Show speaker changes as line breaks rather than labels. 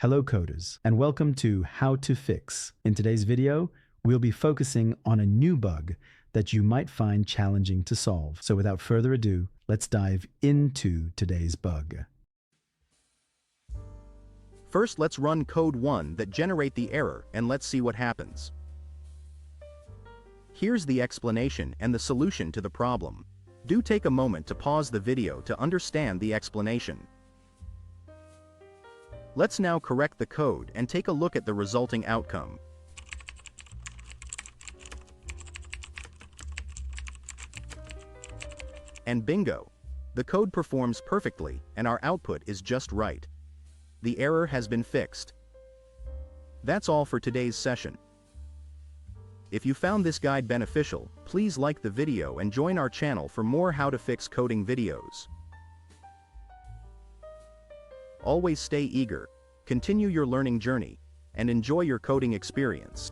Hello coders, and welcome to How to Fix. In today's video, we'll be focusing on a new bug that you might find challenging to solve. So without further ado, let's dive into today's bug.
First, let's run code 1 that generate the error and let's see what happens. Here's the explanation and the solution to the problem. Do take a moment to pause the video to understand the explanation. Let's now correct the code and take a look at the resulting outcome. And bingo! The code performs perfectly and our output is just right. The error has been fixed. That's all for today's session. If you found this guide beneficial, please like the video and join our channel for more how to fix coding videos. Always stay eager, continue your learning journey, and enjoy your coding experience.